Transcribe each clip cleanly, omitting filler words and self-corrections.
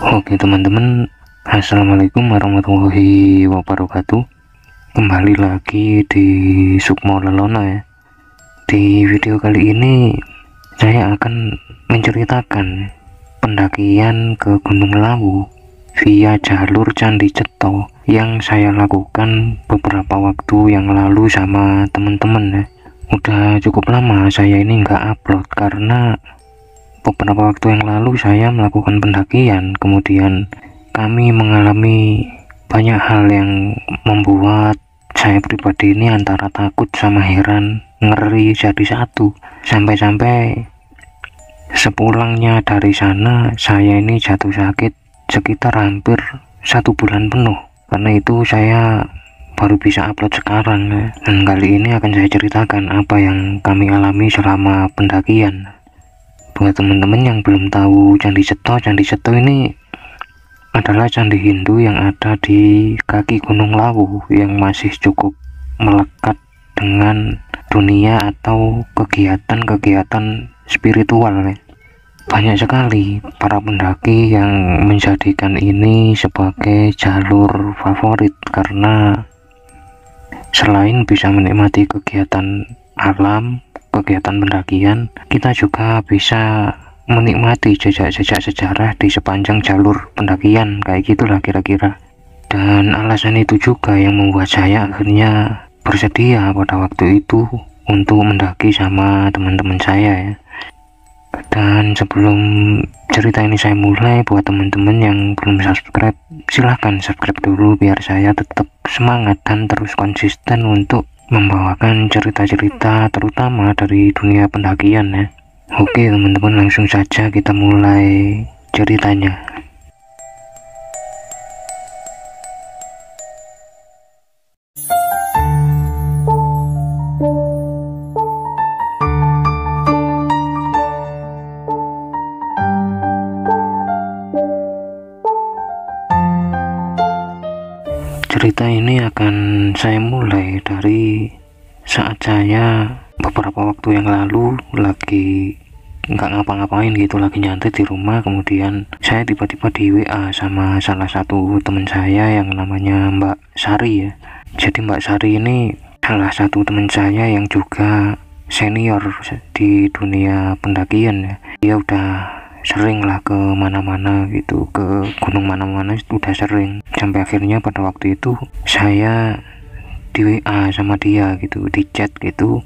Oke teman-teman, assalamualaikum warahmatullahi wabarakatuh. Kembali lagi di Sukmo Lelona ya. Di video kali ini saya akan menceritakan pendakian ke Gunung Lawu via jalur Candi Ceto yang saya lakukan beberapa waktu yang lalu sama teman-teman ya. Udah cukup lama saya ini nggak upload karena beberapa waktu yang lalu saya melakukan pendakian, kemudian kami mengalami banyak hal yang membuat saya pribadi ini antara takut sama heran, ngeri jadi satu. Sampai-sampai sepulangnya dari sana saya ini jatuh sakit sekitar hampir 1 bulan penuh. Karena itu saya baru bisa upload sekarang ya. Dan kali ini akan saya ceritakan apa yang kami alami selama pendakian. Buat teman-teman yang belum tahu Candi Ceto ini adalah candi Hindu yang ada di kaki Gunung Lawu yang masih cukup melekat dengan dunia atau kegiatan-kegiatan spiritual ya. Banyak sekali para pendaki yang menjadikan ini sebagai jalur favorit karena selain bisa menikmati kegiatan alam, kegiatan pendakian, kita juga bisa menikmati jejak-jejak sejarah di sepanjang jalur pendakian, kayak gitulah kira-kira. Dan alasan itu juga yang membuat saya akhirnya bersedia pada waktu itu untuk mendaki sama teman-teman saya ya. Dan sebelum cerita ini saya mulai, buat teman-teman yang belum subscribe, silahkan subscribe dulu biar saya tetap semangat dan terus konsisten untuk membawakan cerita-cerita terutama dari dunia pendakian ya. Oke teman-teman, langsung saja kita mulai ceritanya. Cerita ini akan saya mulai dari saat saya beberapa waktu yang lalu lagi nggak ngapa-ngapain gitu, lagi nyantai di rumah. Kemudian saya tiba-tiba di WA sama salah satu teman saya yang namanya Mbak Sari ya. Jadi Mbak Sari ini salah satu teman saya yang juga senior di dunia pendakian ya. Dia udah sering lah ke mana-mana gitu, ke gunung mana-mana udah sering. Sampai akhirnya pada waktu itu saya di WA sama dia gitu, di chat gitu,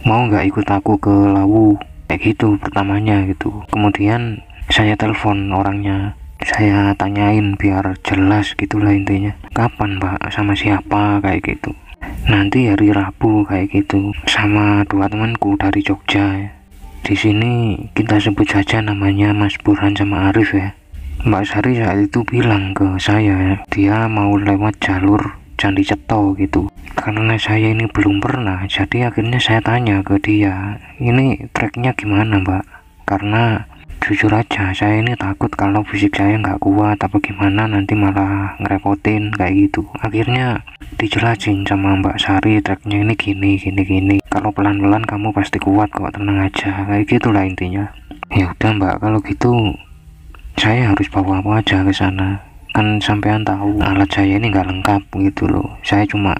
mau nggak ikut aku ke Lawu, kayak gitu pertamanya gitu. Kemudian saya telepon orangnya, saya tanyain biar jelas gitulah intinya, kapan Mbak, sama siapa, kayak gitu. Nanti hari Rabu kayak gitu, sama 2 temanku dari Jogja ya. Di sini kita sebut saja namanya Mas Burhan sama Arif ya. Mbak Sari saat itu bilang ke saya dia mau lewat jalur Candi Ceto gitu. Karena saya ini belum pernah, jadi akhirnya saya tanya ke dia, ini treknya gimana Mbak? Karena jujur aja saya ini takut kalau fisik saya nggak kuat apa gimana, nanti malah ngerepotin kayak gitu. Akhirnya dijelasin sama Mbak Sari, treknya ini gini, kalau pelan-pelan kamu pasti kuat kok, tenang aja, kayak gitulah intinya. Ya udah Mbak, kalau gitu saya harus bawa apa aja ke sana? Kan sampean tahu alat saya ini nggak lengkap gitu loh, saya cuma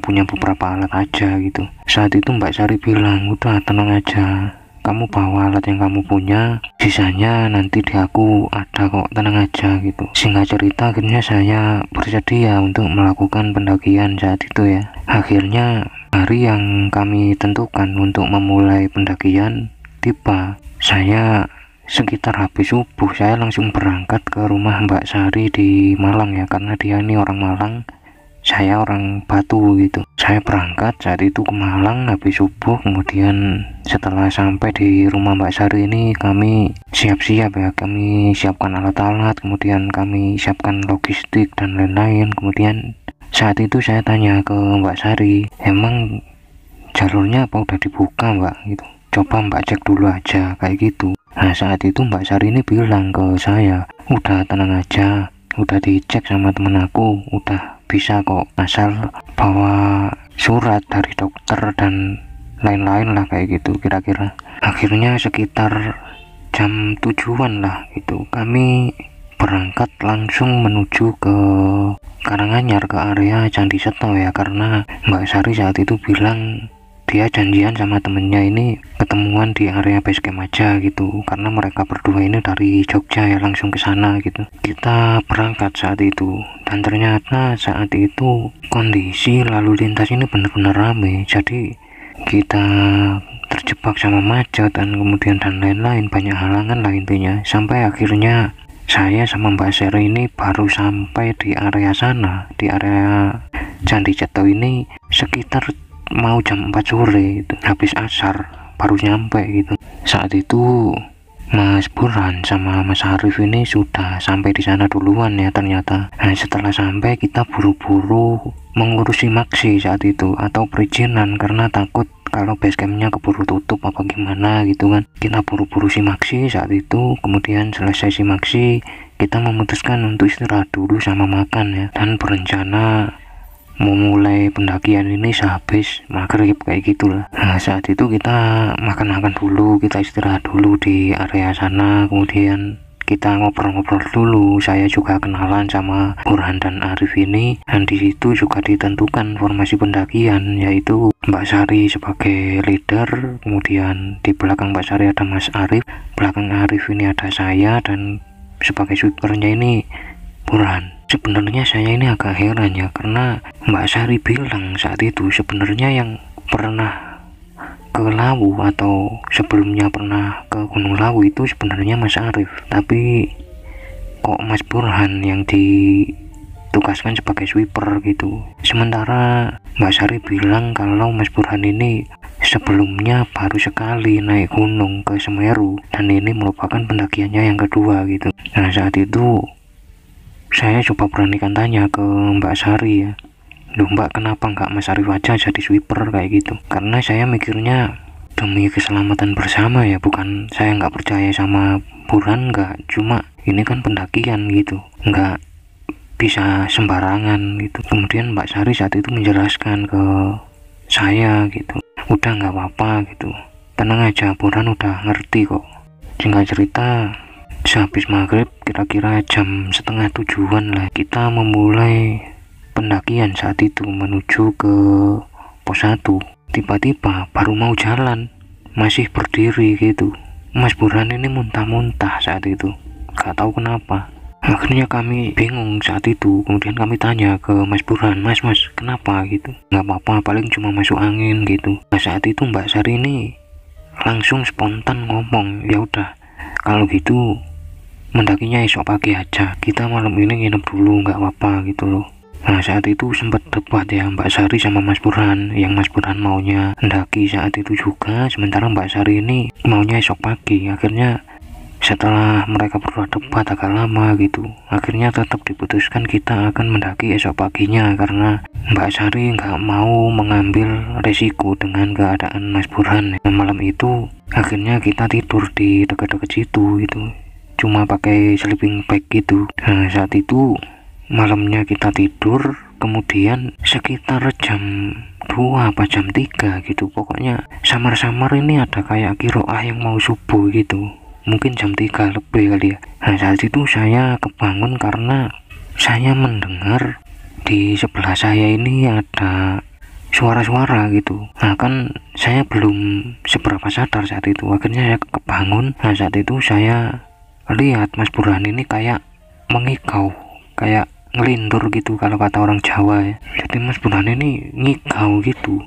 punya beberapa alat aja gitu. Saat itu Mbak Sari bilang, udah tenang aja, kamu bawa alat yang kamu punya, sisanya nanti di aku ada kok, tenang aja gitu. Singkat cerita akhirnya saya bersedia untuk melakukan pendakian saat itu ya. Akhirnya hari yang kami tentukan untuk memulai pendakian tiba. Saya sekitar habis subuh saya langsung berangkat ke rumah Mbak Sari di Malang ya, karena dia ini orang Malang, saya orang Batu gitu. Saya berangkat saat itu ke Malang habis subuh. Kemudian setelah sampai di rumah Mbak Sari ini kami siap-siap ya, kami siapkan alat-alat, kemudian kami siapkan logistik dan lain-lain. Kemudian saat itu saya tanya ke Mbak Sari, emang jalurnya apa udah dibuka Mbak gitu, coba Mbak cek dulu aja kayak gitu. Nah saat itu Mbak Sari ini bilang ke saya, udah tenang aja, udah dicek sama temen aku, udah bisa kok, asal bawa surat dari dokter dan lain-lain lah kayak gitu kira-kira. Akhirnya sekitar jam 7-an lah gitu kami berangkat langsung menuju ke Karanganyar, ke area Candi Seto ya, karena Mbak Sari saat itu bilang dia janjian sama temennya ini ketemuan di area base camp aja gitu, karena mereka berdua ini dari Jogja ya, langsung ke sana gitu. Kita berangkat saat itu, dan ternyata saat itu kondisi lalu lintas ini benar-benar ramai, jadi kita terjebak sama macet dan kemudian dan lain-lain, banyak halangan lah intinya, sampai akhirnya saya sama Mbak Seri ini baru sampai di area sana, di area Candi Seto ini sekitar mau jam 4 sore itu, habis asar baru nyampe gitu. Saat itu Mas Burhan sama Mas Arif ini sudah sampai di sana duluan ya ternyata. Nah, setelah sampai kita buru-buru mengurusi maksi saat itu atau perizinan, karena takut kalau basecampnya keburu tutup apa gimana gitu kan. Kita buru-buru simaksi saat itu, kemudian selesai simaksi kita memutuskan untuk istirahat dulu sama makan ya, dan berencana memulai pendakian ini sehabis maghrib kayak gitulah. Nah, saat itu kita makan-makan dulu, kita istirahat dulu di area sana, kemudian kita ngobrol-ngobrol dulu. Saya juga kenalan sama Burhan dan Arif ini, dan di situ juga ditentukan formasi pendakian, yaitu Mbak Sari sebagai leader, kemudian di belakang Mbak Sari ada Mas Arif, belakang Arif ini ada saya, dan sebagai sweepernya ini Burhan. Sebenarnya saya ini agak heran ya, karena Mbak Sari bilang saat itu sebenarnya yang pernah ke Lawu atau sebelumnya pernah ke Gunung Lawu itu sebenarnya Mas Arif, tapi kok Mas Burhan yang ditugaskan sebagai sweeper gitu. Sementara Mbak Sari bilang kalau Mas Burhan ini sebelumnya baru sekali naik gunung ke Semeru, dan ini merupakan pendakiannya yang kedua gitu. Nah, saat itu saya coba beranikan tanya ke Mbak Sari ya, "Loh Mbak, kenapa nggak Mas Arif aja jadi sweeper kayak gitu?" Karena saya mikirnya demi keselamatan bersama ya, bukan saya nggak percaya sama Burhan, nggak, cuma ini kan pendakian gitu, nggak bisa sembarangan gitu. Kemudian Mbak Sari saat itu menjelaskan ke saya gitu, "Udah nggak apa-apa gitu, tenang aja, Burhan udah ngerti kok." Singkat cerita, sehabis maghrib kira-kira jam setengah 7-an lah, kita memulai pendakian saat itu menuju ke pos 1. Tiba-tiba baru mau jalan masih berdiri gitu, Mas Burhan ini muntah-muntah saat itu, gak tahu kenapa. Akhirnya kami bingung saat itu, kemudian kami tanya ke Mas Burhan, Mas kenapa gitu?" "Nggak apa-apa, paling cuma masuk angin gitu." Nah, saat itu Mbak Sari ini langsung spontan ngomong, "Ya udah kalau gitu mendakinya esok pagi aja, kita malam ini nginep dulu nggak apa-apa gitu loh." Nah, saat itu sempat debat ya Mbak Sari sama Mas Burhan, yang Mas Burhan maunya mendaki saat itu juga, sementara Mbak Sari ini maunya esok pagi. Akhirnya setelah mereka berdua debat agak lama gitu, akhirnya tetap diputuskan kita akan mendaki esok paginya, karena Mbak Sari nggak mau mengambil resiko dengan keadaan Mas Burhan. Nah, malam itu akhirnya kita tidur di dekat-dekat situ gitu, cuma pakai sleeping bag gitu. Nah, saat itu malamnya kita tidur, kemudian sekitar jam 2 apa jam 3 gitu, pokoknya samar-samar ini ada kayak kiroah yang mau subuh gitu, mungkin jam 3 lebih kali ya. Nah, saat itu saya kebangun karena saya mendengar di sebelah saya ini ada suara-suara gitu. Nah, kan saya belum seberapa sadar saat itu, akhirnya saya kebangun. Nah, saat itu saya lihat Mas Burhan ini kayak mengikau, kayak ngelindur gitu kalau kata orang Jawa ya. Jadi Mas Burhan ini ngikau gitu,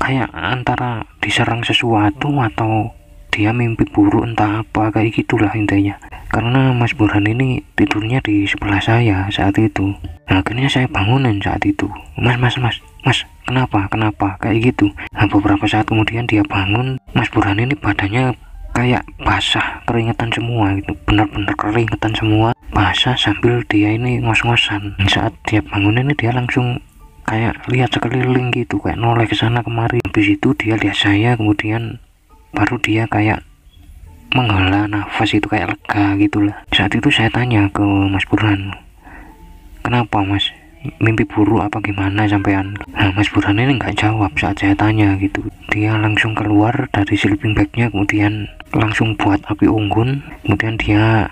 kayak antara diserang sesuatu atau dia mimpi buruk entah apa, kayak gitulah intinya. Karena Mas Burhan ini tidurnya di sebelah saya saat itu. Nah, akhirnya saya bangunin saat itu, Mas kenapa kayak gitu. Nah, beberapa saat kemudian dia bangun, Mas Burhan ini badannya kayak basah, keringetan semua gitu, benar-benar keringetan semua, basah, sambil dia ini ngos-ngosan. Saat dia bangun ini dia langsung kayak lihat sekeliling gitu, kayak noleh ke sana kemari. Habis itu dia lihat saya, kemudian baru dia kayak menghela nafas itu, kayak lega gitulah. Saat itu saya tanya ke Mas Burhan, "Kenapa Mas, mimpi buruk apa gimana sampean?" Nah, Mas Burhan ini nggak jawab saat saya tanya gitu. Dia langsung keluar dari sleeping bagnya, kemudian langsung buat api unggun, kemudian dia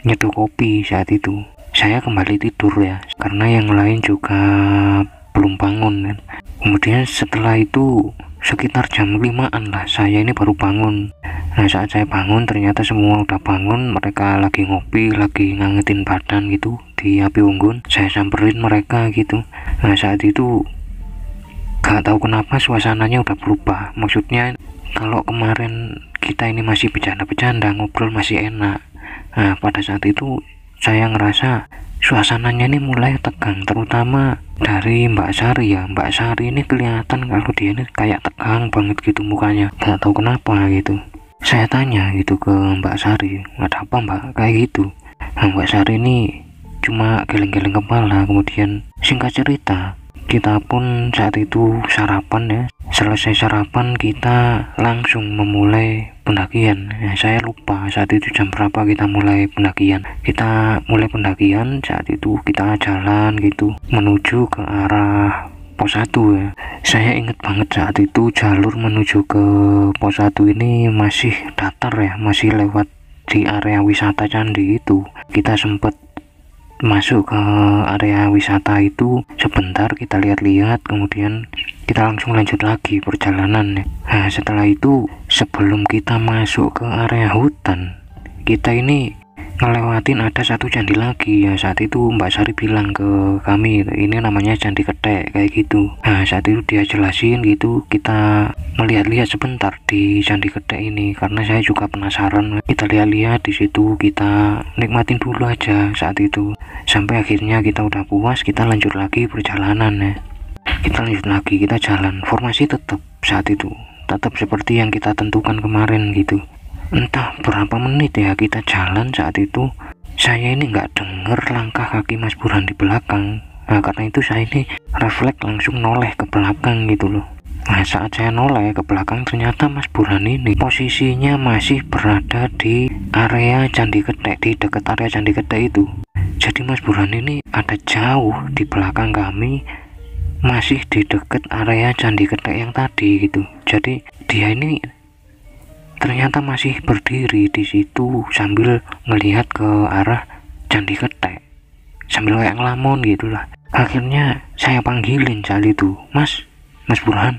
nyeduh kopi. Saat itu saya kembali tidur ya, karena yang lain juga belum bangun kan. Kemudian setelah itu sekitar jam 5-an lah saya ini baru bangun. Nah, saat saya bangun ternyata semua udah bangun, mereka lagi ngopi, lagi ngangetin badan gitu di api unggun. Saya samperin mereka gitu. Nah, saat itu gak tahu kenapa suasananya udah berubah. Maksudnya kalau kemarin kita ini masih bercanda-bercanda, ngobrol masih enak. Nah, pada saat itu saya ngerasa suasananya ini mulai tegang, terutama dari Mbak Sari ya. Mbak Sari ini kelihatan kalau dia ini kayak tegang banget gitu mukanya, gak tahu kenapa gitu. Saya tanya gitu ke Mbak Sari, ada apa Mbak kayak gitu. Nah, Mbak Sari ini cuma geleng-geleng kepala. Kemudian singkat cerita, kita pun saat itu sarapan ya. Selesai sarapan kita langsung memulai pendakian. Saya lupa saat itu jam berapa kita mulai pendakian. Kita mulai pendakian saat itu kita jalan gitu menuju ke arah pos 1 ya. Saya ingat banget saat itu jalur menuju ke pos 1 ini masih datar ya, masih lewat di area wisata candi itu. Kita sempat masuk ke area wisata itu sebentar, kita lihat-lihat, kemudian kita langsung lanjut lagi perjalanan. Nah, setelah itu sebelum kita masuk ke area hutan, kita ini ngelewatin ada satu candi lagi ya. Saat itu Mbak Sari bilang ke kami ini namanya Candi Ketek kayak gitu. Nah, saat itu dia jelasin gitu, kita melihat-lihat sebentar di Candi Ketek ini karena saya juga penasaran. Kita lihat-lihat di situ, kita nikmatin dulu aja saat itu sampai akhirnya kita udah puas. Kita lanjut lagi perjalanan ya. Kita lanjut lagi, kita jalan, formasi tetap saat itu tetap seperti yang kita tentukan kemarin gitu. Entah berapa menit ya kita jalan, saat itu saya ini nggak denger langkah kaki Mas Burhan di belakang. Nah, karena itu saya ini refleks langsung noleh ke belakang gitu loh. Nah, saat saya noleh ke belakang ternyata Mas Burhan ini posisinya masih berada di area Candi Ketek, di dekat area Candi Ketek itu. Jadi Mas Burhan ini ada jauh di belakang kami, masih di dekat area Candi Ketek yang tadi gitu. Jadi dia ini ternyata masih berdiri di situ sambil melihat ke arah Candi Ketek, sambil kayak ngelamun gitulah. Akhirnya saya panggilin saat itu, Mas Burhan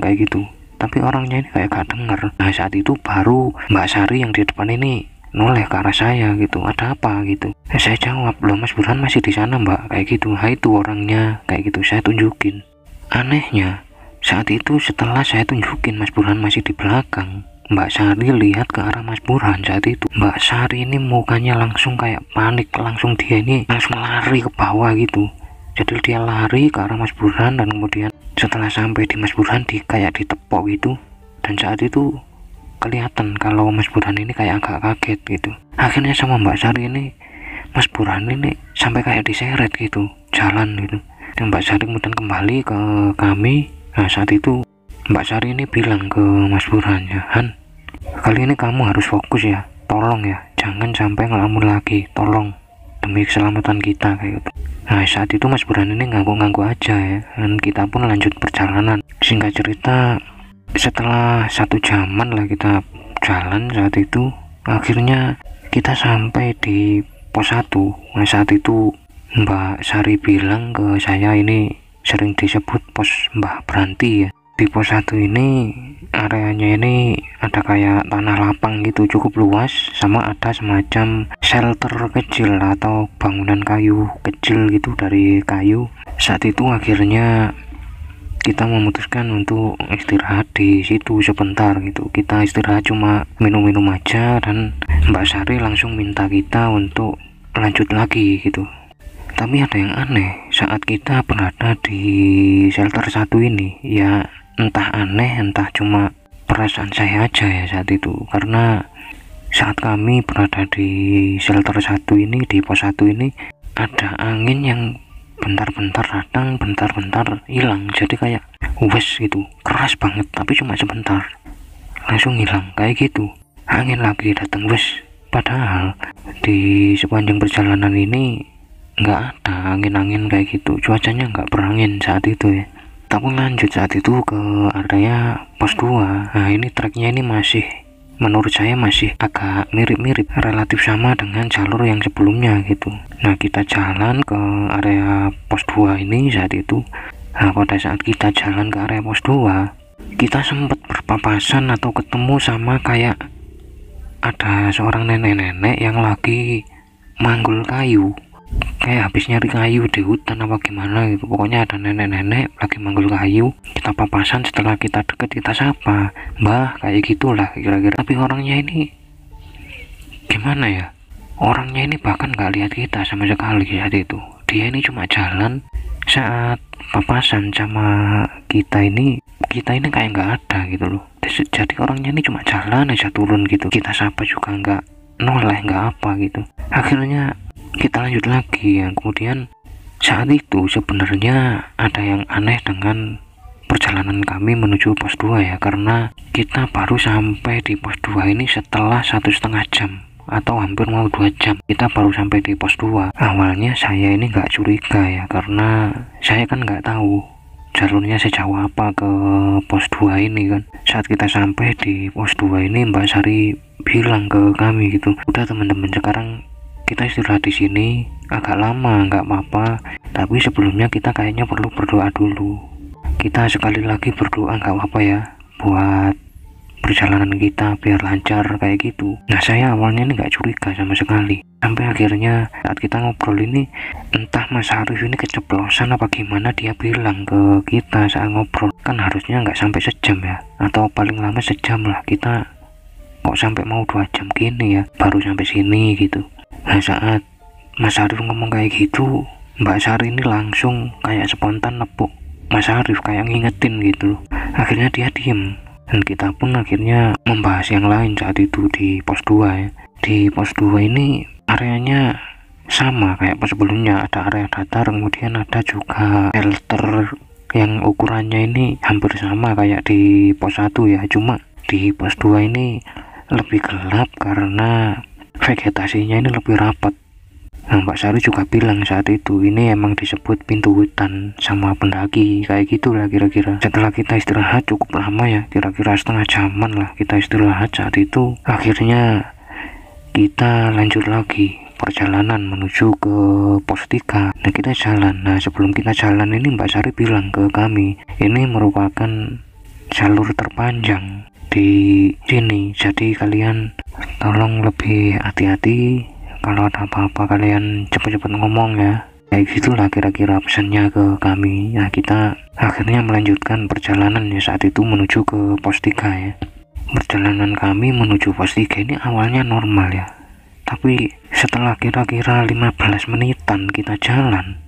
kayak gitu. Tapi orangnya ini kayak gak denger. Nah, saat itu baru Mbak Sari yang di depan ini noleh ke arah saya gitu, ada apa gitu. Saya jawab, loh Mas Burhan masih di sana Mbak, kayak gitu. Nah, itu orangnya kayak gitu, saya tunjukin. Anehnya saat itu setelah saya tunjukin Mas Burhan masih di belakang, Mbak Sari lihat ke arah Mas Burhan. Saat itu Mbak Sari ini mukanya langsung kayak panik, langsung dia ini langsung lari ke bawah gitu. Jadi dia lari ke arah Mas Burhan dan kemudian setelah sampai di Mas Burhan kayak ditepok gitu. Dan saat itu kelihatan kalau Mas Burhan ini kayak agak kaget gitu. Akhirnya sama Mbak Sari ini Mas Burhan ini sampai kayak diseret gitu, jalan gitu. Dan Mbak Sari kemudian kembali ke kami. Nah, saat itu Mbak Sari ini bilang ke Mas Burhan, ya Han, kali ini kamu harus fokus ya, tolong ya, jangan sampai ngelamun lagi, tolong, demi keselamatan kita kayak gitu. Nah, saat itu Mas Burhan ini ngangguk-ngangguk aja ya, dan kita pun lanjut perjalanan. Singkat cerita, setelah 1 jaman lah kita jalan, saat itu akhirnya kita sampai di pos 1. Nah, saat itu Mbak Sari bilang ke saya, ini sering disebut pos Mbah Branti ya. Di pos 1 ini areanya ini ada kayak tanah lapang gitu, cukup luas, sama ada semacam shelter kecil atau bangunan kayu kecil gitu dari kayu. Saat itu akhirnya kita memutuskan untuk istirahat di situ sebentar gitu. Kita istirahat cuma minum-minum aja dan Mbak Sari langsung minta kita untuk lanjut lagi gitu. Tapi ada yang aneh saat kita berada di shelter 1 ini ya. Entah aneh, entah cuma perasaan saya aja ya saat itu. Karena saat kami berada di shelter 1 ini, di pos 1 ini, ada angin yang bentar-bentar datang, bentar-bentar hilang. Jadi kayak wes gitu, keras banget, tapi cuma sebentar langsung hilang kayak gitu. Angin lagi datang, wes. Padahal di sepanjang perjalanan ini nggak ada angin-angin kayak gitu, cuacanya nggak berangin saat itu ya. Kita pun lanjut saat itu ke area pos 2. Nah, ini treknya ini masih menurut saya masih agak mirip-mirip, relatif sama dengan jalur yang sebelumnya gitu. Nah, kita jalan ke area pos 2 ini saat itu. Nah, pada saat kita jalan ke area pos 2, kita sempat berpapasan atau ketemu sama kayak ada seorang nenek-nenek yang lagi manggul kayu, kayak habis nyari kayu di hutan apa gimana gitu. Pokoknya ada nenek-nenek lagi manggul kayu, kita papasan, setelah kita deket kita sapa, "Mbah," kayak gitulah kira-kira. Tapi orangnya ini gimana ya, orangnya ini bahkan nggak lihat kita sama sekali saat itu. Dia ini cuma jalan. Saat papasan sama kita ini kayak nggak ada gitu loh. Jadi orangnya ini cuma jalan aja turun gitu, kita sapa juga nggak noleh, nggak apa gitu. Akhirnya kita lanjut lagi ya. Kemudian saat itu sebenarnya ada yang aneh dengan perjalanan kami menuju pos 2 ya, karena kita baru sampai di pos 2 ini setelah 1,5 jam atau hampir mau 2 jam kita baru sampai di pos 2. Awalnya saya ini nggak curiga ya, karena saya kan nggak tahu jalurnya sejauh apa ke pos 2 ini kan. Saat kita sampai di pos 2 ini, Mbak Sari bilang ke kami gitu, "Udah teman-teman, sekarang kita istirahat di sini agak lama, nggak apa-apa, tapi sebelumnya kita kayaknya perlu berdoa dulu. Kita sekali lagi berdoa nggak apa-apa ya, buat perjalanan kita biar lancar," kayak gitu. Nah, saya awalnya ini nggak curiga sama sekali, sampai akhirnya saat kita ngobrol ini, entah Mas Arif ini keceplosan apa gimana, dia bilang ke kita saat ngobrol, "Kan harusnya nggak sampai sejam ya, atau paling lama sejam lah, kita kok sampai mau 2 jam gini ya, baru sampai sini," gitu. Nah, saat Mas Arif ngomong kayak gitu, Mbak Sari ini langsung kayak spontan nepuk Mas Arif, kayak ngingetin gitu. Akhirnya dia diem, dan kita pun akhirnya membahas yang lain saat itu di pos 2 ya. Di pos 2 ini areanya sama kayak pos sebelumnya, ada area datar, kemudian ada juga shelter yang ukurannya ini hampir sama kayak di pos 1 ya. Cuma di pos 2 ini lebih gelap karena vegetasinya ini lebih rapat. Nah, Mbak Sari juga bilang saat itu ini emang disebut pintu hutan sama pendaki, kayak gitulah kira-kira. Setelah kita istirahat cukup lama ya, kira-kira 1,5 jaman lah kita istirahat saat itu. Akhirnya kita lanjut lagi perjalanan menuju ke pos 3. Nah, kita jalan. Nah, sebelum kita jalan ini Mbak Sari bilang ke kami, ini merupakan jalur terpanjang di sini, jadi kalian tolong lebih hati-hati. Kalau ada apa-apa kalian cepet-cepet ngomong ya. Kayak gitulah kira-kira pesannya ke kami. Nah, kita akhirnya melanjutkan perjalanan ya saat itu menuju ke pos 3 ya. Perjalanan kami menuju pos 3 ini awalnya normal ya, tapi setelah kira-kira 15 menitan kita jalan,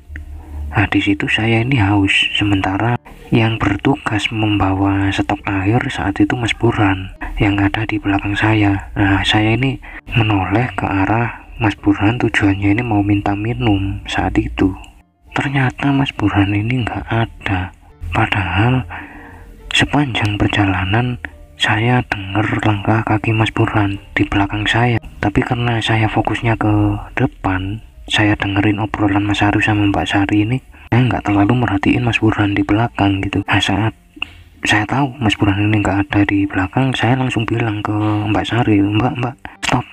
nah di situ saya ini haus. Sementara yang bertugas membawa stok air saat itu Mas Burhan yang ada di belakang saya. Nah, saya ini menoleh ke arah Mas Burhan, tujuannya ini mau minta minum. Saat itu ternyata Mas Burhan ini nggak ada. Padahal sepanjang perjalanan saya dengar langkah kaki Mas Burhan di belakang saya. Tapi karena saya fokusnya ke depan, saya dengerin obrolan Mas Arif sama Mbak Sari ini, saya nggak terlalu merhatiin Mas Burhan di belakang gitu. Nah, saat saya tahu Mas Burhan ini nggak ada di belakang, saya langsung bilang ke Mbak Sari, Mbak,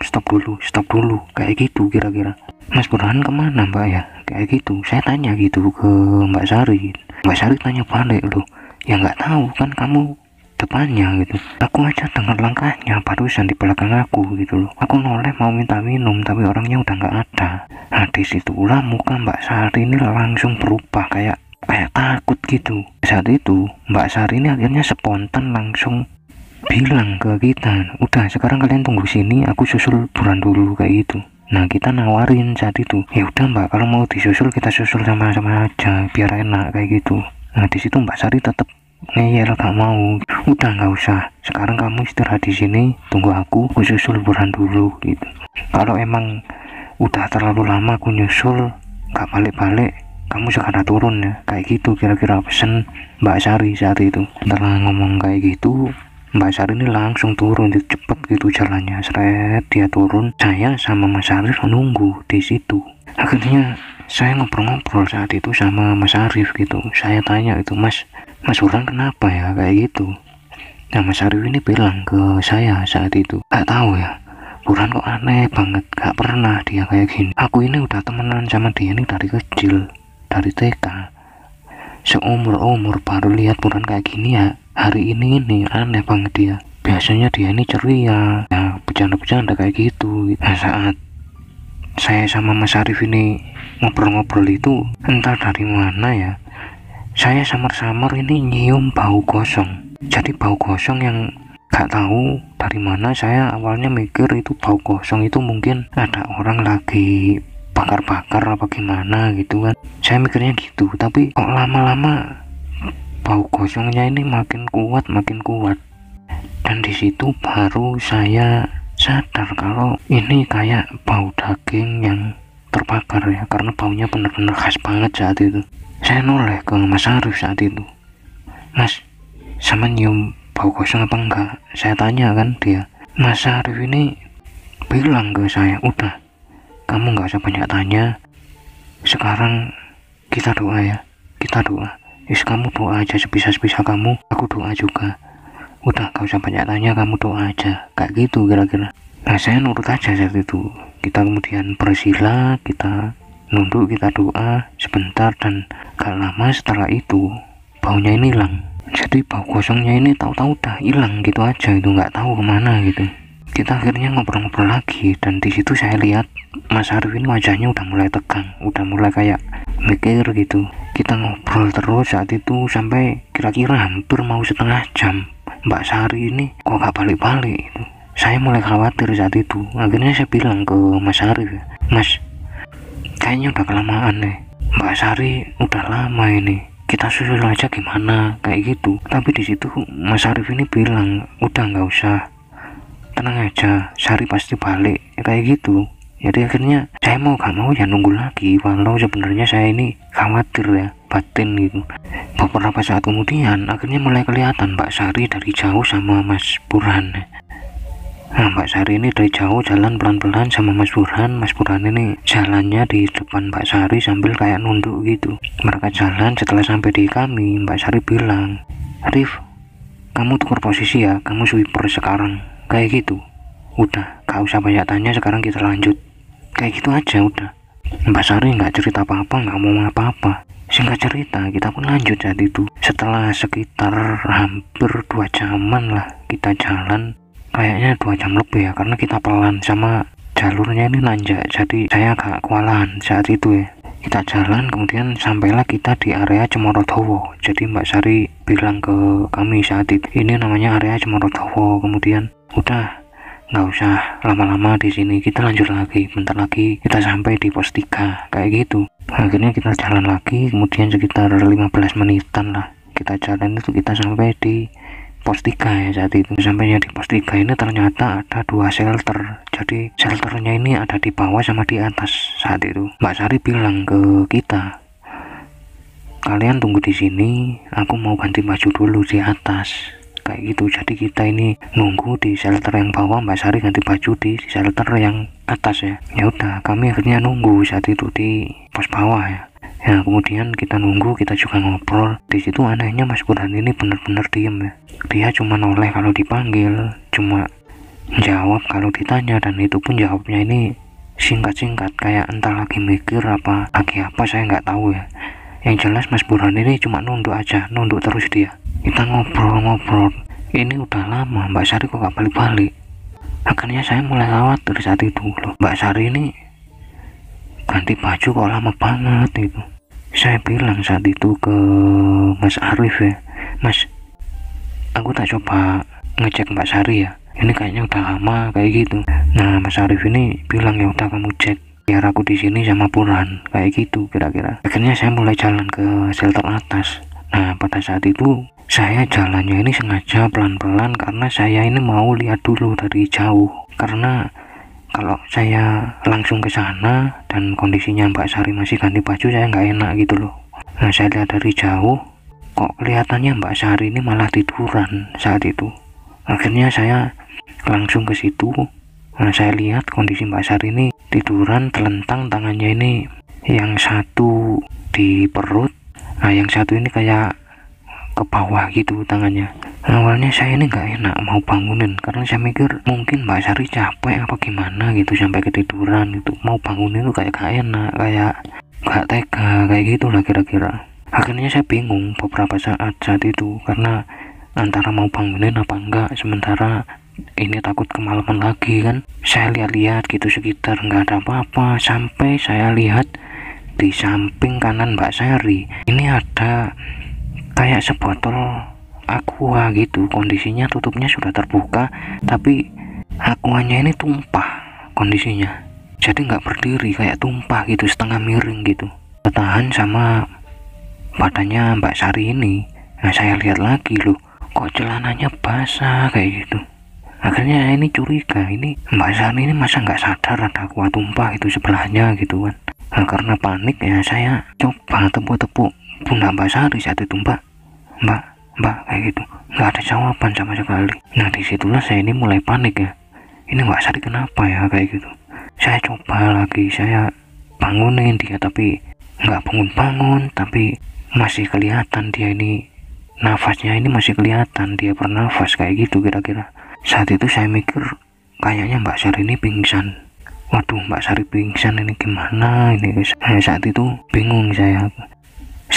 stop dulu, kayak gitu kira-kira. Mas Burhan kemana Mbak ya, kayak gitu. Saya tanya gitu ke Mbak Sari. Mbak Sari tanya balik, loh ya nggak tahu kan kamu depannya gitu. Aku aja dengar langkahnya barusan di belakang aku gitu loh. Aku noleh mau minta minum tapi orangnya udah nggak ada. Nah, disitulah muka Mbak Sari ini langsung berubah kayak takut gitu. Saat itu Mbak Sari ini akhirnya spontan langsung bilang ke kita, "Udah sekarang kalian tunggu sini, aku susul Burhan dulu," kayak gitu. Nah, kita nawarin saat itu, "Ya udah Mbak, kalau mau disusul kita susul sama-sama aja biar enak," kayak gitu. Nah, di situ Mbak Sari tetap ngeyel, gak mau. "Udah nggak usah, sekarang kamu istirahat di sini, tunggu aku susul Burhan dulu," gitu. "Kalau emang udah terlalu lama aku nyusul nggak balik-balik, kamu sekarang turun ya," kayak gitu kira-kira pesen Mbak Sari saat itu. Setelah ngomong kayak gitu, Mbak Sari ini langsung turun, cepet gitu jalannya, seret dia turun. Saya sama Mas Arif menunggu di situ. Akhirnya saya ngobrol-ngobrol saat itu sama Mas Arif gitu. Saya tanya itu, Mas Burhan kenapa ya kayak gitu. Nah, Mas Arif ini bilang ke saya saat itu, gak tahu ya, Burhan kok aneh banget, gak pernah dia kayak gini. Aku ini udah temenan sama dia ini dari kecil, dari TK. Seumur-umur baru lihat Burhan kayak gini ya, hari ini aneh banget dia. Biasanya dia ini ceria, ya bercanda-bercanda kayak gitu. Nah, saat saya sama Mas Arif ini ngobrol-ngobrol itu, entah dari mana ya, saya samar-samar ini nyium bau gosong. Jadi bau gosong yang gak tahu dari mana. Saya awalnya mikir itu bau gosong itu mungkin ada orang lagi bakar-bakar apa gimana gitu kan. Saya mikirnya gitu, tapi kok lama-lama bau gosongnya ini makin kuat. Dan disitu baru saya sadar kalau ini kayak bau daging yang terbakar ya, karena baunya benar-benar khas banget saat itu. Saya noleh ke Mas Arif saat itu, Mas, sama nyium bau gosong apa enggak? Saya tanya kan dia. Mas Arif ini bilang ke saya, udah, kamu nggak usah banyak tanya, sekarang kita doa ya, kita doa. Kamu doa aja sebisa-bisa kamu, aku doa juga. Udah, gak usah banyak tanya, kamu doa aja, kayak gitu kira-kira. Nah, saya nurut aja saat itu. Kita kemudian bersila, kita nunduk, kita doa sebentar, dan gak lama setelah itu baunya ini hilang. Jadi bau gosongnya ini tahu-tahu udah hilang gitu aja, itu nggak tahu kemana gitu. Kita akhirnya ngobrol-ngobrol lagi, dan di situ saya lihat Mas Arif ini wajahnya udah mulai tegang, udah mulai kayak mikir gitu. Kita ngobrol terus saat itu sampai kira-kira hampir mau setengah jam. Mbak Sari ini kok gak balik-balik gitu. Saya mulai khawatir saat itu. Akhirnya saya bilang ke Mas Arif, Mas, kayaknya udah kelamaan nih, Mbak Sari udah lama ini, kita susul aja gimana, kayak gitu. Tapi di situ Mas Arif ini bilang, udah nggak usah, tenang aja, Sari pasti balik, kayak gitu. Jadi akhirnya saya mau gak mau ya nunggu lagi, walau sebenarnya saya ini khawatir ya, batin gitu. Beberapa saat kemudian akhirnya mulai kelihatan Mbak Sari dari jauh sama Mas Burhan. Nah, Mbak Sari ini dari jauh jalan pelan-pelan sama Mas Burhan. Mas Burhan ini jalannya di depan Mbak Sari sambil kayak nunduk gitu. Mereka jalan, setelah sampai di kami, Mbak Sari bilang, Arif, kamu tukar posisi ya, kamu sweeper sekarang, kayak gitu. Udah, gak usah banyak tanya, sekarang kita lanjut. Kayak gitu aja udah. Mbak Sari nggak cerita apa-apa, nggak mau apa-apa. Singkat cerita, kita pun lanjut saat itu. Setelah sekitar hampir 2 jaman lah kita jalan, kayaknya 2 jam lebih ya, karena kita pelan sama jalurnya ini nanjak, jadi saya agak kewalahan saat itu ya. Kita jalan, kemudian sampailah kita di area Cemorodowo. Jadi Mbak Sari bilang ke kami saat itu, ini namanya area Cemorodowo. Kemudian udah, nggak usah lama-lama di sini, kita lanjut lagi, bentar lagi kita sampai di pos 3, kayak gitu. Akhirnya kita jalan lagi, kemudian sekitar 15 menitan lah kita jalan itu, kita sampai di pos 3 ya saat itu. Sampainya di pos 3 ini ternyata ada 2 shelter, jadi shelternya ini ada di bawah sama di atas. Saat itu Mbak Sari bilang ke kita, kalian tunggu di sini, aku mau ganti baju dulu di atas, kayak gitu. Jadi kita ini nunggu di shelter yang bawah, Mbak Sari ganti baju di shelter yang atas ya. Ya udah, kami akhirnya nunggu saat itu di pos bawah ya. Ya kemudian kita nunggu, kita juga ngobrol. Di situ anehnya Mas Burhan ini bener-bener diem ya. Dia cuma noleh kalau dipanggil, cuma jawab kalau ditanya, dan itu pun jawabnya ini singkat-singkat, kayak entah lagi mikir apa lagi apa, saya nggak tahu ya. Yang jelas Mas Burhan ini cuma nunduk aja, nunduk terus dia. Kita ngobrol-ngobrol, ini udah lama Mbak Sari kok gak balik-balik. Akhirnya saya mulai khawatir saat itu loh, Mbak Sari ini ganti baju kok lama banget itu. Saya bilang saat itu ke Mas Arif ya, Mas, aku tak coba ngecek Mbak Sari ya, ini kayaknya udah lama kayak gitu. Nah, Mas Arif ini bilang, ya udah kamu cek, biar aku di sini sama Burhan, kayak gitu kira-kira. Akhirnya saya mulai jalan ke shelter atas. Nah, pada saat itu saya jalannya ini sengaja pelan-pelan karena saya ini mau lihat dulu dari jauh. Karena kalau saya langsung ke sana dan kondisinya Mbak Sari masih ganti baju, saya nggak enak gitu loh. Nah, saya lihat dari jauh, kok kelihatannya Mbak Sari ini malah tiduran saat itu. Akhirnya saya langsung ke situ. Nah, saya lihat kondisi Mbak Sari ini tiduran telentang, tangannya ini yang satu di perut, nah yang satu ini kayak ke bawah gitu tangannya. Awalnya saya ini nggak enak mau bangunin karena saya mikir mungkin Mbak Sari capek apa gimana gitu sampai ketiduran gitu, mau bangunin tuh kayak gak enak, kayak gak tega kayak gitu lah kira-kira. Akhirnya saya bingung beberapa saat itu karena antara mau bangunin apa enggak, sementara ini takut kemalaman lagi kan. Saya lihat-lihat gitu sekitar nggak ada apa-apa, sampai saya lihat di samping kanan Mbak Sari ini ada kayak sebotol aqua gitu, kondisinya tutupnya sudah terbuka tapi aquanya ini tumpah kondisinya, jadi nggak berdiri, kayak tumpah gitu, setengah miring gitu, bertahan sama badannya Mbak Sari ini. Nah saya lihat lagi loh, kok celananya basah kayak gitu. Akhirnya ini curiga, ini Mbak Sari ini masa nggak sadar ada aqua tumpah itu sebelahnya gitu kan. Nah, karena panik ya saya coba tepuk-tepuk pundak Mbak Sari saat itu, Mbak kayak gitu, nggak ada jawaban sama sekali. Nah disitulah saya ini mulai panik ya, ini Mbak Sari kenapa ya kayak gitu. Saya coba lagi, saya bangunin dia tapi nggak bangun-bangun, tapi masih kelihatan dia ini nafasnya ini masih kelihatan, dia bernafas kayak gitu kira-kira. Saat itu saya mikir kayaknya Mbak Sari ini pingsan. Waduh, Mbak Sari pingsan, ini gimana ini guys. Nah, saat itu bingung saya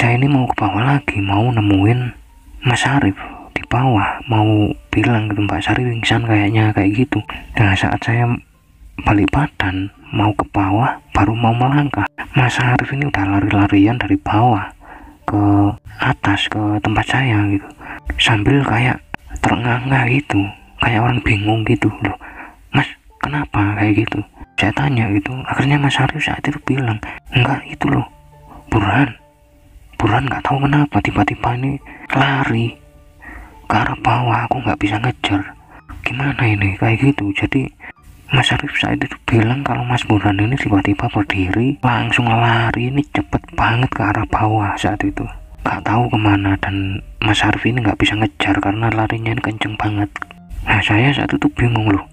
ini mau ke bawah lagi, mau nemuin Mas Arif di bawah, mau bilang gitu Mbak Sari pingsan kayaknya kayak gitu. Nah saat saya balik badan mau ke bawah, baru mau melangkah, Mas Arif ini udah lari-larian dari bawah ke atas ke tempat saya gitu, sambil kayak terengah-engah gitu, kayak orang bingung gitu loh. Mas kenapa kayak gitu, saya tanya gitu. Akhirnya Mas Arif saat itu bilang, enggak itu loh Burhan nggak tahu kenapa tiba-tiba ini lari ke arah bawah, aku nggak bisa ngejar, gimana ini kayak gitu. Jadi Mas Arif saat itu bilang kalau Mas Burhan ini tiba-tiba berdiri langsung lari ini cepet banget ke arah bawah saat itu, nggak tahu kemana, dan Mas Arif ini nggak bisa ngejar karena larinya ini kenceng banget. Nah saya saat itu bingung loh,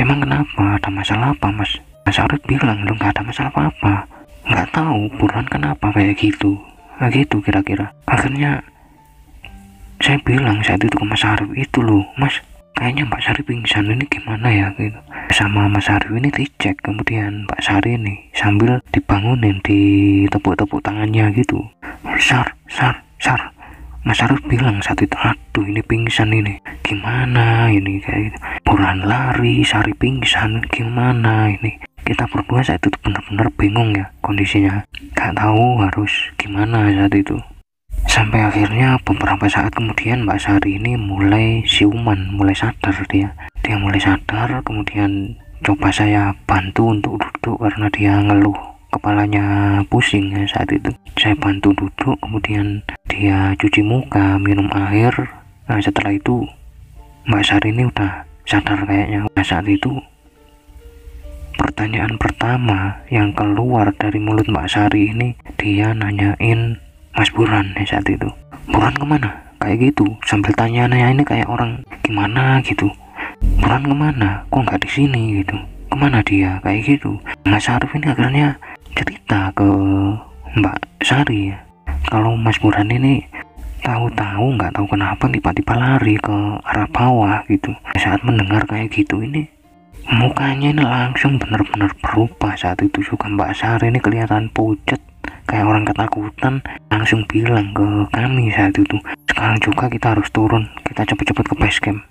emang kenapa, ada masalah apa Mas? Mas Arif bilang loh nggak ada masalah apa-apa, nggak tahu Burhan kenapa kayak gitu. Nah gitu kira-kira. Akhirnya saya bilang saat itu ke Mas Arif, itu loh Mas, kayaknya Mbak Sari pingsan, ini gimana ya gitu. Sama Mas Arif ini dicek, kemudian Mbak Sari ini sambil dibangunin, ditepuk-tepuk tangannya gitu. Sar. Mas Arif bilang saat itu, aduh ini pingsan ini, gimana ini kayak gitu. Burhan lari, Sari pingsan, gimana ini. Kita berdua saat itu benar-benar bingung ya kondisinya, gak tahu harus gimana saat itu. Sampai akhirnya beberapa saat kemudian Mbak Sari ini mulai siuman, mulai sadar, dia mulai sadar. Kemudian coba saya bantu untuk duduk karena dia ngeluh kepalanya pusing ya saat itu. Saya bantu duduk, kemudian dia cuci muka, minum air. Nah setelah itu Mbak Sari ini udah sadar kayaknya. Nah saat itu pertanyaan pertama yang keluar dari mulut Mbak Sari ini, dia nanyain Mas Burhan saat itu. Burhan kemana? Kayak gitu, sambil tanya-nanya ini kayak orang gimana gitu. Burhan kemana? Kok nggak di sini gitu? Kemana dia? Kayak gitu. Mas Arif ini akhirnya cerita ke Mbak Sari ya, kalau Mas Burhan ini tahu-tahu nggak tahu kenapa tiba-tiba lari ke arah bawah gitu. Saat mendengar kayak gitu ini mukanya ini langsung benar-benar berubah. Saat itu juga Mbak Sari ini kelihatan pucat kayak orang ketakutan, langsung bilang ke kami saat itu, sekarang juga kita harus turun, kita cepet-cepet ke base camp,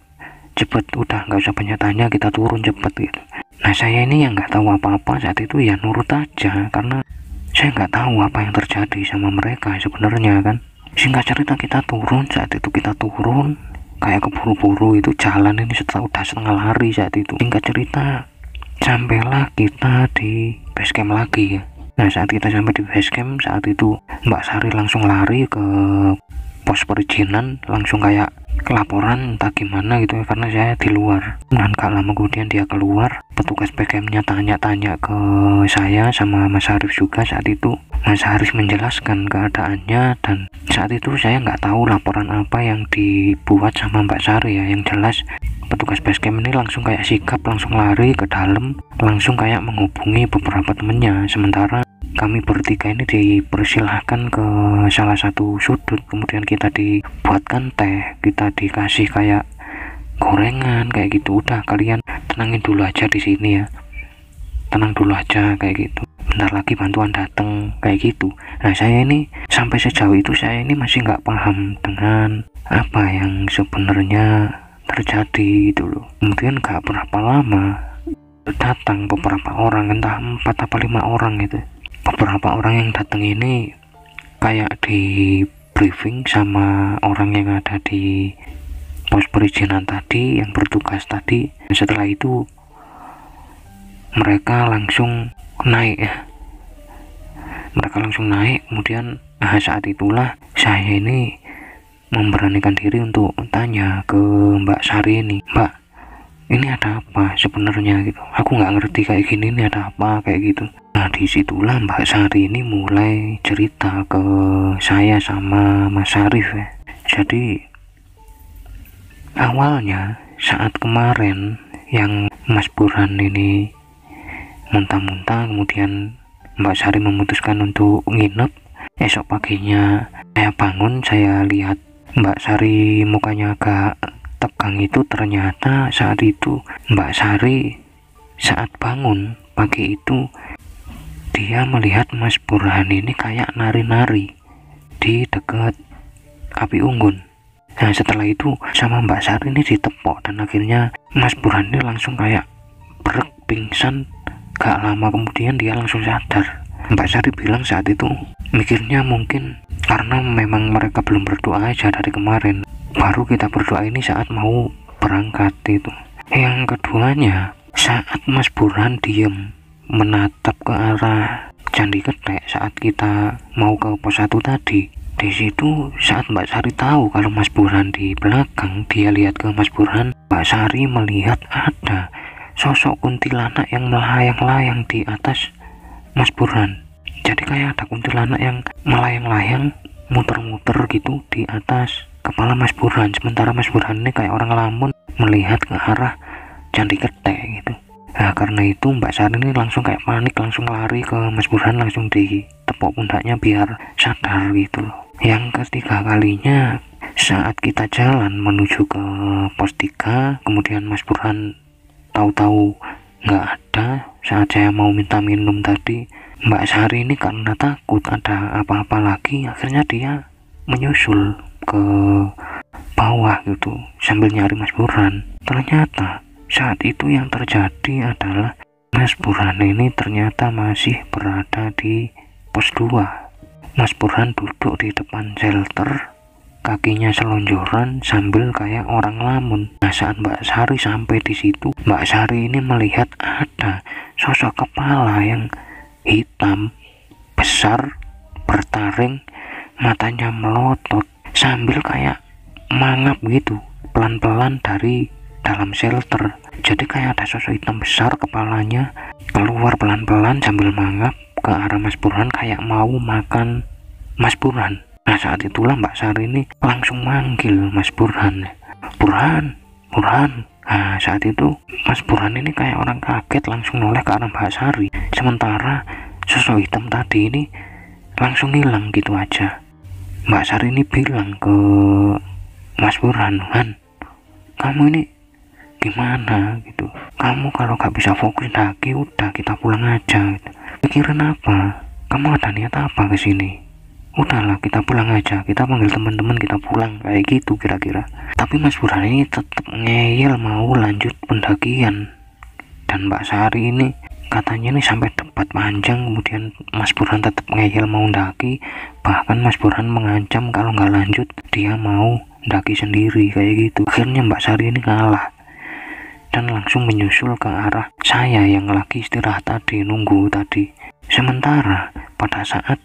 cepet, udah nggak usah banyak tanya, kita turun cepet gitu. Nah saya ini yang nggak tahu apa-apa saat itu ya nurut aja, karena saya nggak tahu apa yang terjadi sama mereka sebenarnya kan. Singkat cerita kita turun, saat itu kita turun kayak keburu-buru itu, jalan ini udah setengah lari saat itu. Singkat cerita sampailah kita di base camp lagi ya. Nah saat kita sampai di base camp, saat itu Mbak Sari langsung lari ke pos perizinan, langsung kayak kelaporan entah gimana gitu ya, karena saya di luar. Dan gak lama kemudian dia keluar, petugas base campnya tanya-tanya ke saya sama Mas Arif juga. Saat itu Mas Arif menjelaskan keadaannya, dan saat itu saya nggak tahu laporan apa yang dibuat sama Mbak Sari ya. Yang jelas petugas base camp ini langsung kayak sikap, langsung lari ke dalam, langsung kayak menghubungi beberapa temennya. Sementara kami bertiga ini dipersilahkan ke salah satu sudut, kemudian kita dibuatkan teh, kita dikasih kayak gorengan kayak gitu. Udah, kalian tenangin dulu aja di sini ya, tenang dulu aja kayak gitu, bentar lagi bantuan datang kayak gitu. Nah, saya ini sampai sejauh itu saya ini masih nggak paham dengan apa yang sebenarnya terjadi gitu loh. Kemudian nggak berapa lama datang beberapa orang, entah 4 apa 5 orang itu. Beberapa orang yang datang ini kayak di briefing sama orang yang ada di pos perizinan tadi, yang bertugas tadi. Setelah itu mereka langsung naik ya, kemudian saat itulah saya ini memberanikan diri untuk tanya ke Mbak Sari ini, Mbak, ini ada apa sebenarnya gitu, aku nggak ngerti kayak gini, ini ada apa kayak gitu. Nah, disitulah Mbak Sari ini mulai cerita ke saya sama Mas Syarif ya. Jadi awalnya saat kemarin yang Mas Burhan ini muntah-muntah, kemudian Mbak Sari memutuskan untuk nginep. Esok paginya saya bangun, saya lihat Mbak Sari mukanya agak tegang itu. Ternyata saat itu Mbak Sari saat bangun pagi itu dia melihat Mas Burhan ini kayak nari-nari di dekat api unggun. Nah, setelah itu sama Mbak Sari ini ditepok dan akhirnya Mas Burhan ini langsung kayak pingsan. Gak lama kemudian dia langsung sadar. Mbak Sari bilang saat itu mikirnya mungkin karena memang mereka belum berdoa aja dari kemarin, baru kita berdoa ini saat mau berangkat itu. Yang keduanya, saat Mas Burhan diem menatap ke arah Candi Ketek saat kita mau ke pos 1 tadi. Di situ saat Mbak Sari tahu kalau Mas Burhan di belakang, dia lihat ke Mas Burhan, Mbak Sari melihat ada sosok kuntilanak yang melayang-layang di atas Mas Burhan. Jadi kayak ada kuntilanak yang melayang-layang muter-muter gitu di atas kepala Mas Burhan. Sementara Mas Burhan ini kayak orang lamun melihat ke arah Candi Ketek gitu. Nah, karena itu Mbak Sari ini langsung kayak panik, langsung lari ke Mas Burhan, langsung ditepuk pundaknya biar sadar gitu loh. Yang ketiga kalinya saat kita jalan menuju ke pos 3, kemudian Mas Burhan tahu-tahu nggak ada saat saya mau minta minum tadi. Mbak Sari ini karena takut ada apa-apa lagi, akhirnya dia menyusul ke bawah gitu sambil nyari Mas Burhan. Ternyata saat itu yang terjadi adalah Mas Burhan ini ternyata masih berada di pos 2. Mas Burhan duduk di depan shelter, kakinya selonjoran sambil kayak orang lamun. Nah, saat Mbak Sari sampai di situ, Mbak Sari ini melihat ada sosok kepala yang hitam besar bertaring, matanya melotot sambil kayak mangap gitu pelan-pelan dari dalam shelter. Jadi kayak ada sosok hitam besar, kepalanya keluar pelan-pelan sambil mangap ke arah Mas Burhan kayak mau makan Mas Burhan. Nah, saat itulah Mbak Sari ini langsung manggil Mas Burhan, Burhan. Nah, saat itu Mas Burhan ini kayak orang kaget, langsung noleh ke arah Mbak Sari. Sementara sosok hitam tadi ini langsung hilang gitu aja. Mbak Sari ini bilang ke Mas Burhan, Han, kamu ini gimana gitu? Kamu kalau gak bisa fokus daki, udah kita pulang aja gitu. Pikirin apa? Kamu ada niat apa ke sini? Udahlah, kita pulang aja, kita panggil teman-teman, kita pulang, kayak gitu kira-kira. Tapi Mas Burhan ini tetap ngeyel mau lanjut pendakian. Dan Mbak Sari ini katanya ini sampai tempat panjang, kemudian Mas Burhan tetap ngeyel mau ndaki. Bahkan Mas Burhan mengancam kalau nggak lanjut dia mau ndaki sendiri kayak gitu. Akhirnya Mbak Sari ini ngalah dan langsung menyusul ke arah saya yang lagi istirahat tadi, nunggu tadi. Sementara pada saat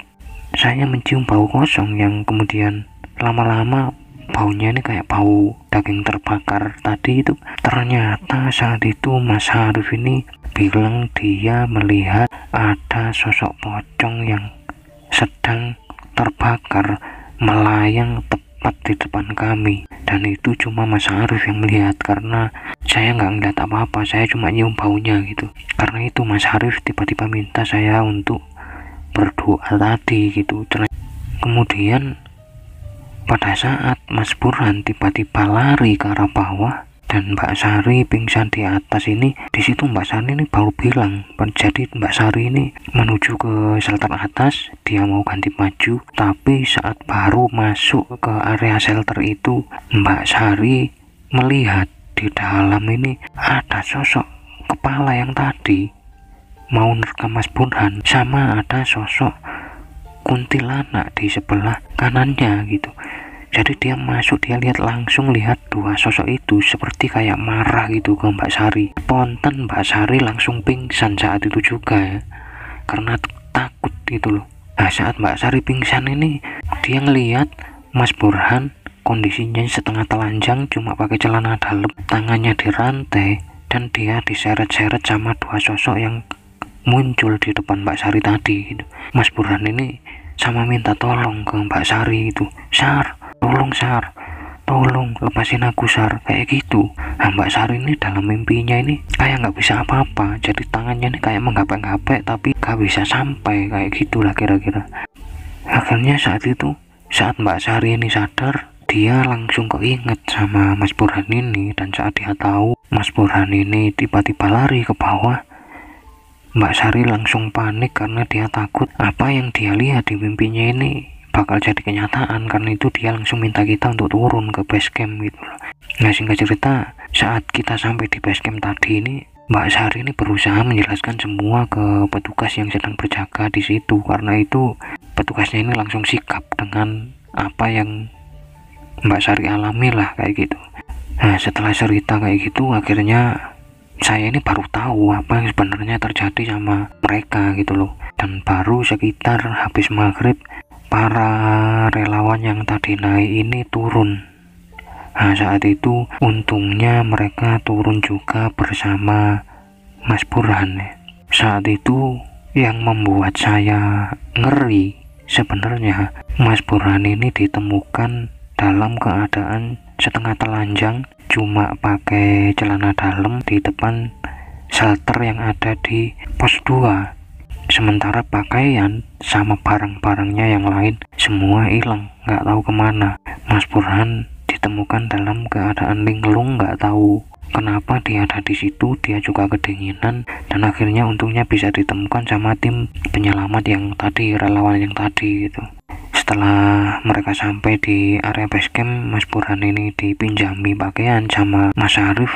saya mencium bau kosong yang kemudian lama-lama baunya ini kayak bau daging terbakar tadi itu. Ternyata saat itu Mas Syarif ini bilang dia melihat ada sosok pocong yang sedang terbakar melayang tepat di depan kami. Dan itu cuma Mas Syarif yang melihat karena saya nggak ngeliat apa-apa, saya cuma nyium baunya gitu. Karena itu Mas Syarif tiba-tiba minta saya untuk berdoa tadi gitu. Kemudian pada saat Mas Burhan tiba-tiba lari ke arah bawah dan Mbak Sari pingsan di atas ini, di situ Mbak Sari ini baru bilang, jadi Mbak Sari ini menuju ke shelter atas, dia mau ganti baju, tapi saat baru masuk ke area shelter itu, Mbak Sari melihat di dalam ini ada sosok kepala yang tadi mau menerkam Mas Burhan, sama ada sosok kuntilanak di sebelah kanannya gitu. Jadi dia masuk, dia langsung lihat dua sosok itu seperti kayak marah gitu ke Mbak Sari. Spontan Mbak Sari langsung pingsan saat itu juga ya, karena takut gitu loh. Nah saat Mbak Sari pingsan ini, dia ngelihat Mas Burhan kondisinya setengah telanjang, cuma pakai celana dalam, tangannya dirantai, dan dia diseret-seret sama dua sosok yang muncul di depan Mbak Sari tadi gitu. Mas Burhan ini sama minta tolong ke Mbak Sari itu, Sar, tolong lepasin aku Sar, kayak gitu. Nah Mbak Sari ini dalam mimpinya ini kayak nggak bisa apa-apa, jadi tangannya ini kayak menggapek-gapek tapi nggak bisa sampai, kayak gitulah kira-kira. Akhirnya saat Mbak Sari ini sadar, dia langsung keinget sama Mas Burhan ini, dan saat dia tahu Mas Burhan ini tiba-tiba lari ke bawah, Mbak Sari langsung panik karena dia takut apa yang dia lihat di mimpinya ini bakal jadi kenyataan. Karena itu dia langsung minta kita untuk turun ke base camp gitu loh. Nah singkat cerita, saat kita sampai di base camp tadi ini, Mbak Sari ini berusaha menjelaskan semua ke petugas yang sedang berjaga di situ. Karena itu petugasnya ini langsung sikap dengan apa yang Mbak Sari alami lah, kayak gitu. Nah setelah cerita kayak gitu, akhirnya saya ini baru tahu apa yang sebenarnya terjadi sama mereka gitu loh. Dan baru sekitar habis maghrib, para relawan yang tadi naik ini turun. Nah saat itu untungnya mereka turun juga bersama Mas Burhan. Saat itu yang membuat saya ngeri, sebenarnya Mas Burhan ini ditemukan dalam keadaan setengah telanjang, cuma pakai celana dalam di depan shelter yang ada di pos 2. Sementara pakaian sama barang-barangnya yang lain semua hilang, nggak tahu kemana. Mas Burhan ditemukan dalam keadaan linglung, nggak tahu kenapa dia ada di situ. Dia juga kedinginan, dan akhirnya untungnya bisa ditemukan sama tim penyelamat yang tadi, relawan yang tadi gitu. Setelah mereka sampai di area base camp, Mas Burhan ini dipinjami pakaian sama Mas Arif,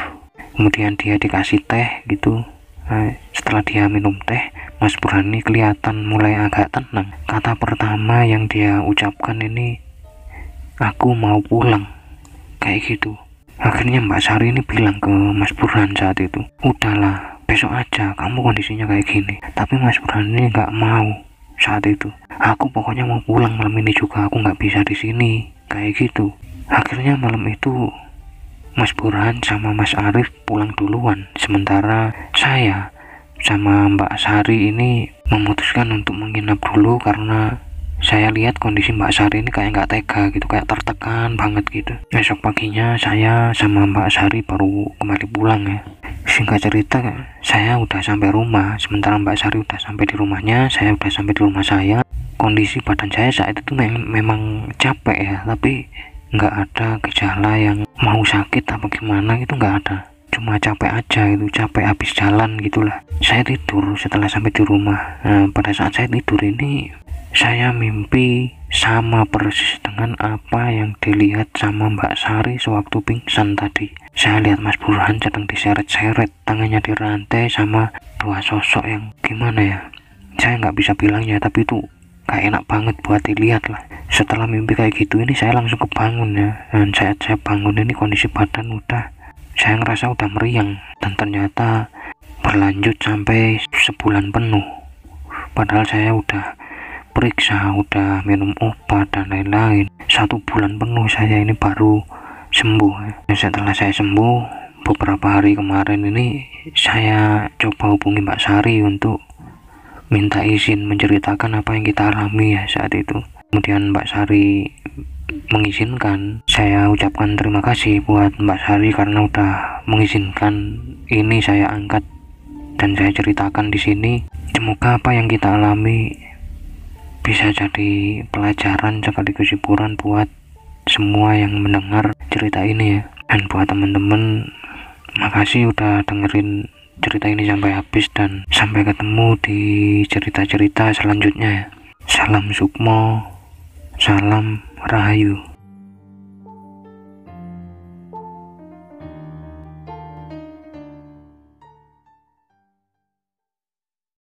kemudian dia dikasih teh gitu. Nah, setelah dia minum teh, Mas Burhan ini kelihatan mulai agak tenang. Kata pertama yang dia ucapkan ini, aku mau pulang, kayak gitu. Akhirnya Mbak Sari ini bilang ke Mas Burhan saat itu, udahlah besok aja, kamu kondisinya kayak gini. Tapi Mas Burhan ini nggak mau saat itu. Aku pokoknya mau pulang malam ini juga, aku nggak bisa di sini, kayak gitu. Akhirnya malam itu Mas Burhan sama Mas Arif pulang duluan, sementara saya sama Mbak Sari ini memutuskan untuk menginap dulu karena saya lihat kondisi Mbak Sari ini kayak nggak tega gitu, kayak tertekan banget gitu. Besok paginya saya sama Mbak Sari baru kembali pulang ya. Singkat cerita, saya udah sampai rumah, sementara Mbak Sari udah sampai di rumahnya, saya udah sampai di rumah saya. Kondisi badan saya saat itu memang capek ya, tapi nggak ada gejala yang mau sakit apa gimana, itu nggak ada, cuma capek aja gitu, capek habis jalan gitulah. Saya tidur setelah sampai di rumah. Nah pada saat saya tidur ini, saya mimpi sama persis dengan apa yang dilihat sama Mbak Sari sewaktu pingsan tadi. Saya lihat Mas Burhan sedang diseret-seret, tangannya dirantai sama dua sosok yang gimana ya, saya nggak bisa bilangnya, tapi itu gak enak banget buat dilihat lah. Setelah mimpi kayak gitu ini saya langsung kebangun ya, dan saat saya bangun ini kondisi badan saya ngerasa udah meriang, dan ternyata berlanjut sampai sebulan penuh. Padahal saya udah periksa, udah minum obat dan lain-lain. 1 bulan penuh saya ini baru sembuh. Setelah saya sembuh beberapa hari kemarin ini, saya coba hubungi Mbak Sari untuk minta izin menceritakan apa yang kita alami ya saat itu. Kemudian Mbak Sari mengizinkan. Saya ucapkan terima kasih buat Mbak Sari karena udah mengizinkan ini saya angkat dan saya ceritakan di sini. Semoga apa yang kita alami bisa jadi pelajaran sekaligus hiburan buat semua yang mendengar cerita ini ya. Dan buat temen-temen, makasih udah dengerin cerita ini sampai habis, dan sampai ketemu di cerita-cerita selanjutnya ya. Salam Sukmo, salam Rahayu.